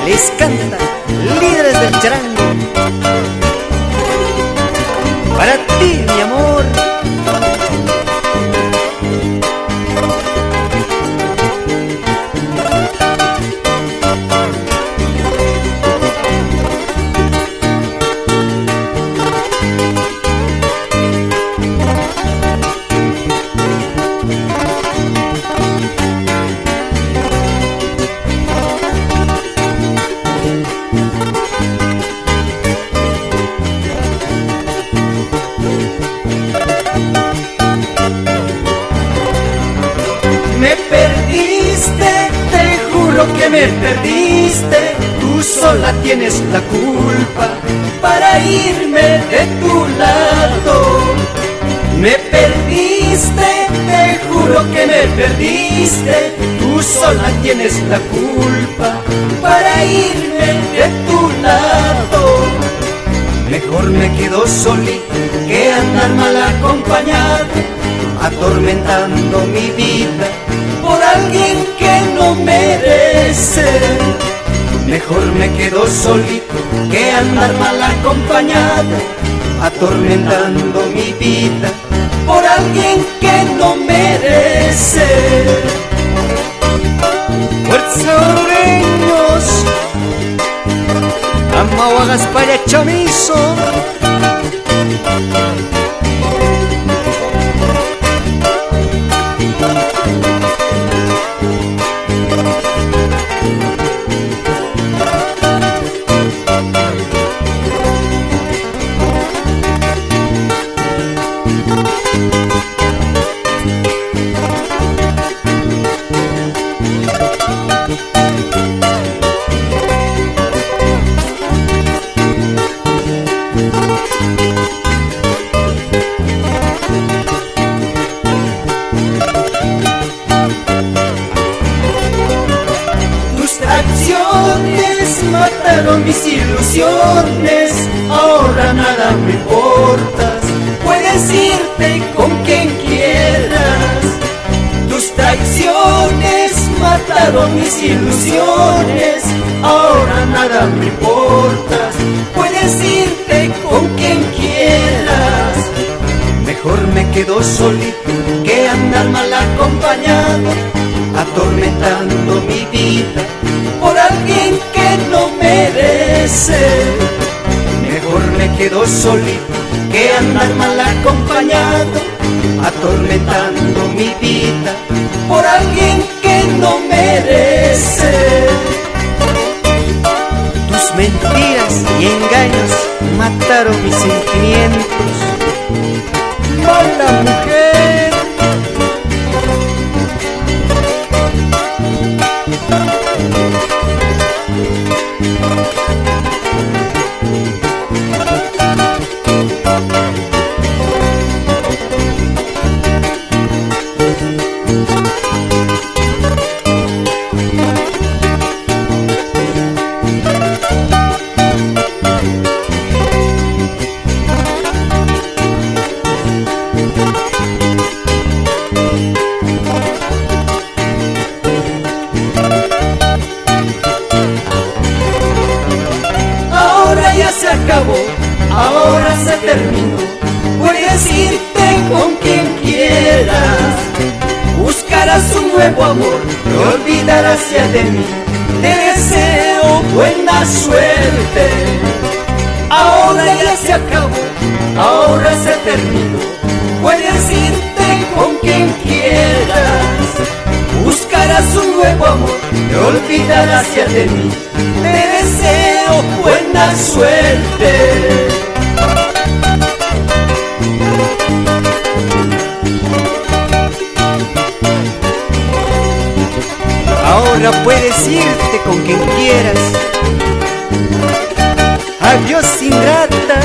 les canta Líderes del Charango. Para ti, mi amor. Me perdiste, te juro que me perdiste. Tú sola tienes la culpa para irme de tu lado. Me perdiste, te juro que me perdiste. Tú sola tienes la culpa para irme de tu lado. Mejor me quedo solito que andar mal acompañado, atormentando mi vida por alguien que no merece. Mejor me quedo solito que andar mal acompañado, atormentando mi vida por alguien que no merece. Fuerza hondureños, Amauagas para Chamizo. Mataron mis ilusiones, ahora nada me importas. Puedes irte con quien quieras. Tus traiciones mataron mis ilusiones, ahora nada me importas. Puedes irte con quien quieras. Mejor me quedo solito que andar mal acompañado, atormentando mi vida por alguien que no merece. Mejor me quedo solito que andar mal acompañado, atormentando mi vida por alguien que no merece. Tus mentiras y engaños mataron mis sentimientos. ¡Mala mujer! Se acabó, ahora se terminó. Puedes irte con quien quieras, buscarás un nuevo amor, te olvidarás ya de mí. Te deseo buena suerte. Ahora ya se acabó, ahora se terminó. Puedes irte con quien quieras, buscarás un nuevo amor, te olvidarás ya de mí. Te deseo buena suerte. Ahora puedes irte con quien quieras. Adiós, ingrata.